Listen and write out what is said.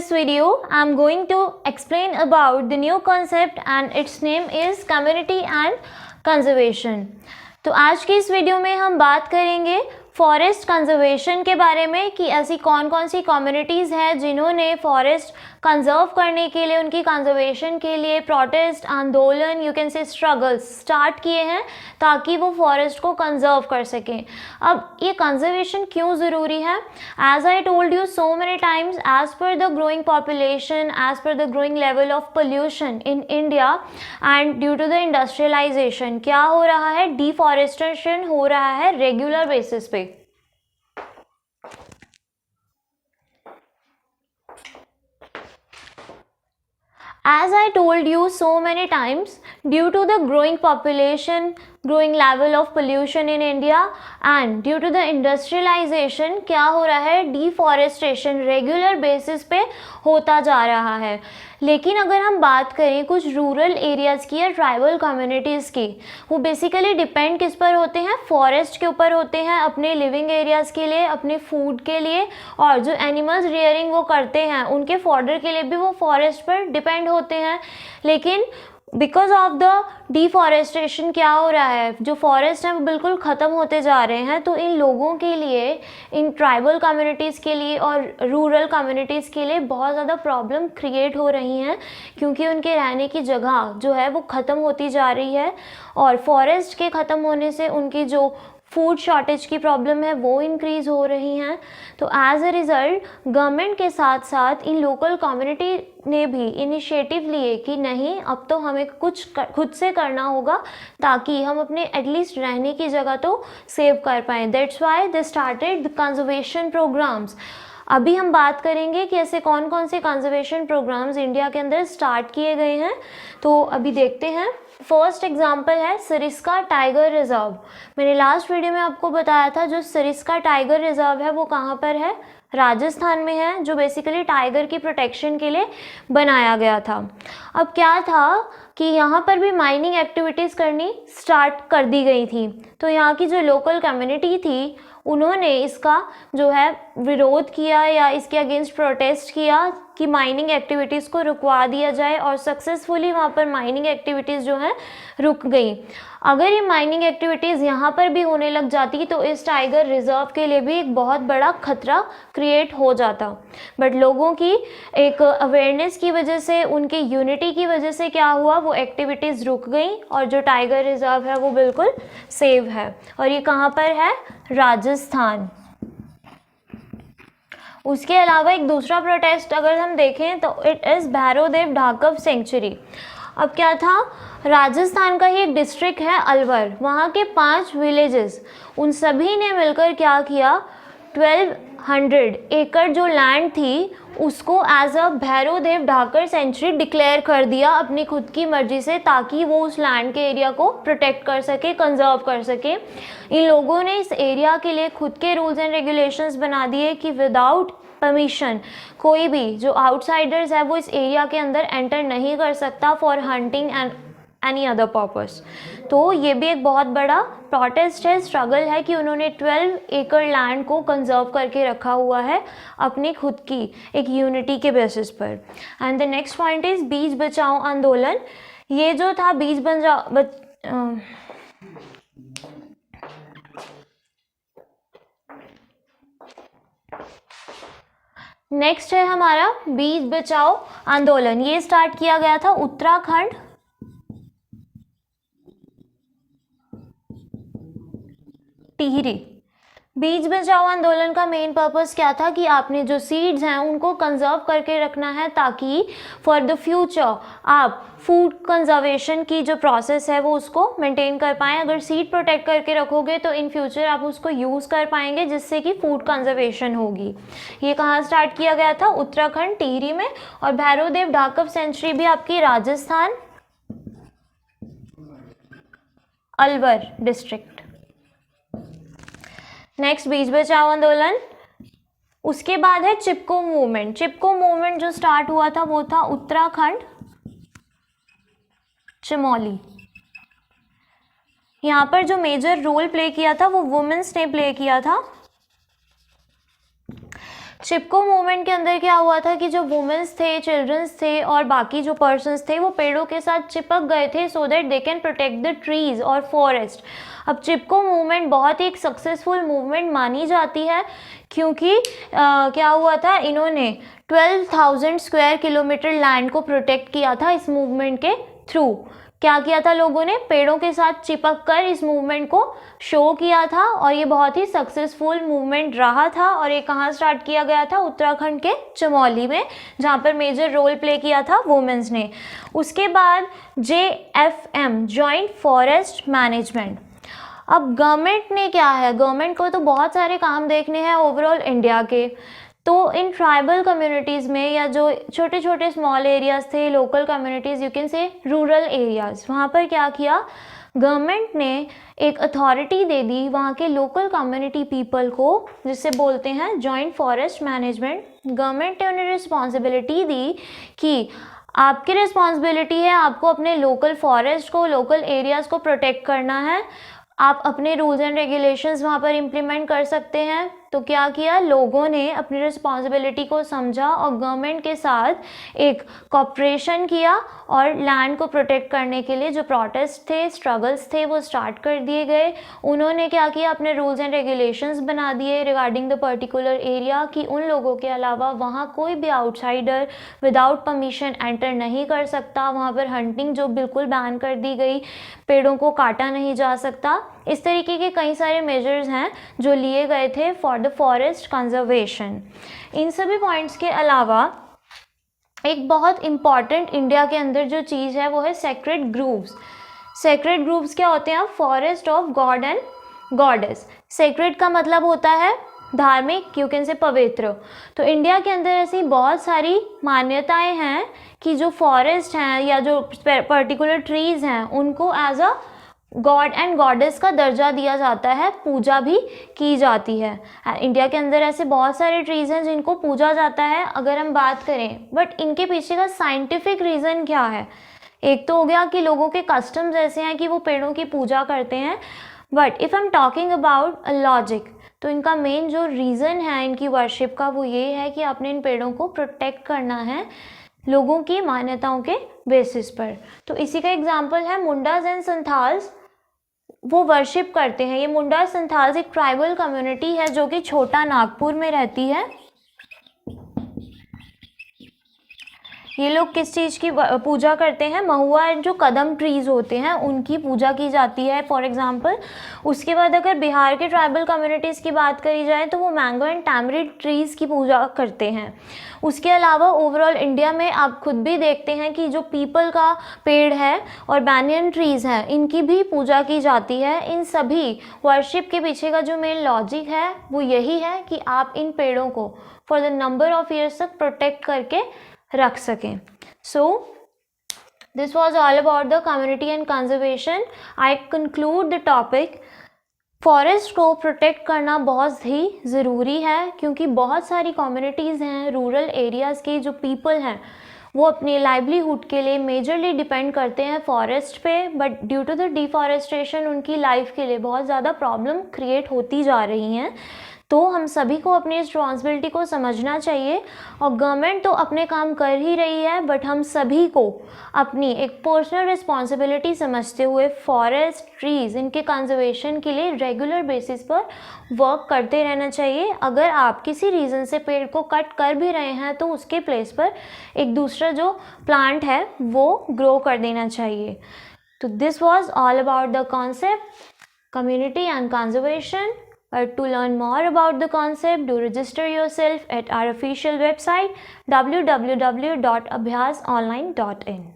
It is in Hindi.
this video, I am going to explain about the new concept and its name is community and conservation. तो आज की इस वीडियो में हम बात करेंगे फॉरेस्ट कंजर्वेशन के बारे में कि ऐसी कौन कौन सी कम्युनिटीज़ हैं जिन्होंने फॉरेस्ट कंजर्व करने के लिए, उनकी कंजर्वेशन के लिए प्रोटेस्ट, आंदोलन, you can say struggles start किए हैं ताकि वो फॉरेस्ट को कंजर्व कर सकें। अब ये कंजर्वेशन क्यों ज़रूरी है? As I told you so many times, as per the growing population, as per the growing level of pollution in India and due to the industrialisation क्या हो रहा है? डिफॉरेस्टेशन हो रहा है रेगुलर बेसिस पे। As I told you so many times, due to the growing population, growing level of pollution in India and due to the industrialization क्या हो रहा है? डिफॉरेस्टेशन रेगुलर बेसिस पे होता जा रहा है। लेकिन अगर हम बात करें कुछ रूरल एरियाज़ की या ट्राइबल कम्युनिटीज़ की, वो बेसिकली डिपेंड किस पर होते हैं? फॉरेस्ट के ऊपर होते हैं अपने लिविंग एरियाज़ के लिए, अपने फूड के लिए, और जो एनिमल्स रियरिंग वो करते हैं उनके फॉडर के लिए भी वो फॉरेस्ट पर डिपेंड होते हैं। लेकिन बिकॉज ऑफ द डिफॉरेस्टेशन क्या हो रहा है? जो फॉरेस्ट हैं वो बिल्कुल ख़त्म होते जा रहे हैं। तो इन लोगों के लिए, इन ट्राइबल कम्युनिटीज़ के लिए और रूरल कम्युनिटीज़ के लिए बहुत ज़्यादा प्रॉब्लम क्रिएट हो रही हैं, क्योंकि उनके रहने की जगह जो है वो ख़त्म होती जा रही है और फॉरेस्ट के ख़त्म होने से उनकी जो फूड शॉर्टेज की प्रॉब्लम है वो इंक्रीज़ हो रही हैं। तो एज अ रिज़ल्ट गवर्नमेंट के साथ साथ इन लोकल कम्युनिटी ने भी इनिशिएटिव लिए कि नहीं, अब तो हमें कुछ खुद से करना होगा ताकि हम अपने एटलीस्ट रहने की जगह तो सेव कर पाएँ। That's why they started the conservation programmes. अभी हम बात करेंगे कि ऐसे कौन कौन से कंजर्वेशन प्रोग्राम्स इंडिया के अंदर स्टार्ट किए गए हैं। तो अभी देखते हैं। फर्स्ट एग्जाम्पल है सरिस्का टाइगर रिजर्व। मैंने लास्ट वीडियो में आपको बताया था जो सरिस्का टाइगर रिजर्व है वो कहाँ पर है? राजस्थान में है, जो बेसिकली टाइगर की प्रोटेक्शन के लिए बनाया गया था। अब क्या था कि यहाँ पर भी माइनिंग एक्टिविटीज़ करनी स्टार्ट कर दी गई थी। तो यहाँ की जो लोकल कम्युनिटी थी उन्होंने इसका जो है विरोध किया या इसके अगेंस्ट प्रोटेस्ट किया कि माइनिंग एक्टिविटीज़ को रुकवा दिया जाए, और सक्सेसफुली वहाँ पर माइनिंग एक्टिविटीज़ जो हैं रुक गई। अगर ये माइनिंग एक्टिविटीज़ यहाँ पर भी होने लग जाती तो इस टाइगर रिजर्व के लिए भी एक बहुत बड़ा खतरा क्रिएट हो जाता। बट लोगों की एक अवेयरनेस की वजह से, उनकी यूनिटी की वजह से क्या हुआ, वो एक्टिविटीज़ रुक गई और जो टाइगर रिजर्व है वो बिल्कुल सेव है। और ये कहाँ पर है? राजस्थान। उसके अलावा एक दूसरा प्रोटेस्ट अगर हम देखें तो इट इज़ भैरोदेव ढाकव सेंचुरी। अब क्या था? राजस्थान का ही एक डिस्ट्रिक्ट है अलवर, वहाँ के 5 विलेजेस, उन सभी ने मिलकर क्या किया? 1200 एकड़ जो लैंड थी उसको as a Bhairodev Dhakar sanctuary declare कर दिया अपनी खुद की मर्जी से, ताकि वो उस लैंड के एरिया को प्रोटेक्ट कर सके, कंजर्व कर सके। इन लोगों ने इस एरिया के लिए खुद के रूल्स एंड रेगुलेशंस बना दिए कि विदाउट परमिशन कोई भी जो आउटसाइडर्स है वो इस एरिया के अंदर एंटर नहीं कर सकता for hunting and any other purpose. तो ये भी एक बहुत बड़ा प्रोटेस्ट है, स्ट्रगल है कि उन्होंने 12 एकड़ लैंड को कंजर्व करके रखा हुआ है अपनी खुद की एक यूनिटी के बेसिस पर। And the next point is बीज बचाओ आंदोलन। ये जो था बीज नेक्स्ट है हमारा बीज बचाओ आंदोलन। ये स्टार्ट किया गया था उत्तराखंड टिहरी। बीज बचाओ आंदोलन का मेन पर्पस क्या था कि आपने जो सीड्स हैं उनको कंजर्व करके रखना है ताकि फॉर द फ्यूचर आप फूड कंजर्वेशन की जो प्रोसेस है वो उसको मेंटेन कर पाएँ। अगर सीड प्रोटेक्ट करके रखोगे तो इन फ्यूचर आप उसको यूज़ कर पाएंगे, जिससे कि फूड कंजर्वेशन होगी। ये कहाँ स्टार्ट किया गया था? उत्तराखंड टिहरी में। और भैरोदेव ढाकव सेंचुरी भी आपकी राजस्थान अलवर डिस्ट्रिक्ट। नेक्स्ट बीज बचाओ आंदोलन। उसके बाद है चिपको मूवमेंट। चिपको मूवमेंट जो स्टार्ट हुआ था वो था उत्तराखंड चमोली। यहाँ पर जो मेजर रोल प्ले किया था वो वुमेन्स ने प्ले किया था। चिपको मूवमेंट के अंदर क्या हुआ था कि जो वुमेन्स थे, चिल्ड्रंस थे और बाकी जो पर्सन्स थे वो पेड़ों के साथ चिपक गए थे so that they can protect the trees और फॉरेस्ट। अब चिपको मूवमेंट बहुत ही एक सक्सेसफुल मूवमेंट मानी जाती है क्योंकि क्या हुआ था, इन्होंने 12,000 स्क्वायर किलोमीटर लैंड को प्रोटेक्ट किया था इस मूवमेंट के थ्रू। क्या किया था लोगों ने, पेड़ों के साथ चिपक कर इस मूवमेंट को शो किया था और ये बहुत ही सक्सेसफुल मूवमेंट रहा था। और ये कहाँ स्टार्ट किया गया था, उत्तराखंड के चमोली में, जहाँ पर मेजर रोल प्ले किया था वुमेन्स ने। उसके बाद JFM जॉइंट फॉरेस्ट मैनेजमेंट। अब गवर्नमेंट ने क्या है, गवर्नमेंट को तो बहुत सारे काम देखने हैं ओवरऑल इंडिया के। तो इन ट्राइबल कम्युनिटीज़ में या जो छोटे छोटे स्मॉल एरियाज़ थे, local communities, you can say rural areas, वहाँ पर क्या किया गवर्नमेंट ने, एक अथॉरिटी दे दी वहाँ के लोकल कम्युनिटी पीपल को, जिसे बोलते हैं जॉइंट फॉरेस्ट मैनेजमेंट। गवर्नमेंट ने उन्हें रिस्पॉन्सिबिलिटी दी कि आपकी रिस्पॉन्सिबिलिटी है आपको अपने लोकल फॉरेस्ट को, लोकल एरियाज़ को प्रोटेक्ट करना है। आप अपने रूल्स एंड रेगुलेशंस वहाँ पर इम्प्लीमेंट कर सकते हैं। तो क्या किया, लोगों ने अपनी रिस्पॉन्सिबिलिटी को समझा और गवर्नमेंट के साथ एक कॉपरेशन किया और लैंड को प्रोटेक्ट करने के लिए जो प्रोटेस्ट थे, स्ट्रगल्स थे, वो स्टार्ट कर दिए गए। उन्होंने क्या किया, अपने रूल्स एंड रेगुलेशंस बना दिए रिगार्डिंग द पर्टिकुलर एरिया कि उन लोगों के अलावा वहाँ कोई भी आउटसाइडर विदाउट परमिशन एंटर नहीं कर सकता। वहाँ पर हंटिंग जो बिल्कुल बैन कर दी गई, पेड़ों को काटा नहीं जा सकता। इस तरीके के कई सारे मेजर्स हैं जो लिए गए थे फॉर द फॉरेस्ट कंजर्वेशन। इन सभी पॉइंट्स के अलावा एक बहुत इम्पॉर्टेंट इंडिया के अंदर जो चीज़ है वो है सेक्रेड ग्रूव्स। सेक्रेड ग्रूव्स क्या होते हैं, forest of God and goddess. Sacred का मतलब होता है धार्मिक, यू कैन से पवित्र। तो इंडिया के अंदर ऐसी बहुत सारी मान्यताएं हैं कि जो फॉरेस्ट हैं या जो पर्टिकुलर ट्रीज़ हैं उनको as a god and goddess का दर्जा दिया जाता है, पूजा भी की जाती है। इंडिया के अंदर ऐसे बहुत सारे ट्रीज़ हैं जिनको पूजा जाता है अगर हम बात करें, बट इनके पीछे का साइंटिफिक रीज़न क्या है। एक तो हो गया कि लोगों के कस्टम्स ऐसे हैं कि वो पेड़ों की पूजा करते हैं, but if I am talking about a logic, तो इनका मेन जो रीज़न है इनकी वर्शिप का वो ये है कि आपने इन पेड़ों को प्रोटेक्ट करना है लोगों की मान्यताओं के बेसिस पर। तो इसी का एग्जाम्पल है मुंडास एंड संथाल्स, वो वर्शिप करते हैं। ये मुंडा संथाल्स एक ट्राइबल कम्युनिटी है जो कि छोटा नागपुर में रहती है। ये लोग किस चीज़ की पूजा करते हैं, महुआ जो कदम ट्रीज़ होते हैं उनकी पूजा की जाती है फॉर एग्जांपल। उसके बाद अगर बिहार के ट्राइबल कम्युनिटीज़ की बात करी जाए तो वो मैंगो एंड टैमरिंड ट्रीज़ की पूजा करते हैं। उसके अलावा ओवरऑल इंडिया में आप खुद भी देखते हैं कि जो पीपल का पेड़ है और बैनियन ट्रीज़ हैं इनकी भी पूजा की जाती है। इन सभी वर्शिप के पीछे का जो मेन लॉजिक है वो यही है कि आप इन पेड़ों को for the number of years तक प्रोटेक्ट करके रख सकें। So this was all about the community and conservation. I conclude the topic. Forest को प्रोटेक्ट करना बहुत ही ज़रूरी है क्योंकि बहुत सारी कम्युनिटीज़ हैं, रूरल एरियाज़ के जो पीपल हैं वो अपने लाइवलीहुड के लिए मेजरली डिपेंड करते हैं फॉरेस्ट पे, but due to the deforestation उनकी लाइफ के लिए बहुत ज़्यादा प्रॉब्लम क्रिएट होती जा रही हैं। तो हम सभी को अपनी रिस्पॉन्सिबिलिटी को समझना चाहिए और गवर्नमेंट तो अपने काम कर ही रही है, बट हम सभी को अपनी एक पर्सनल रिस्पॉन्सिबिलिटी समझते हुए फॉरेस्ट, ट्रीज़, इनके कंजर्वेशन के लिए रेगुलर बेसिस पर वर्क करते रहना चाहिए। अगर आप किसी रीज़न से पेड़ को कट कर भी रहे हैं तो उसके प्लेस पर एक दूसरा जो प्लांट है वो ग्रो कर देना चाहिए। तो this was all about the concept community and conservation. To learn more about the concept, do register yourself at our official website www.abhyasonline.in.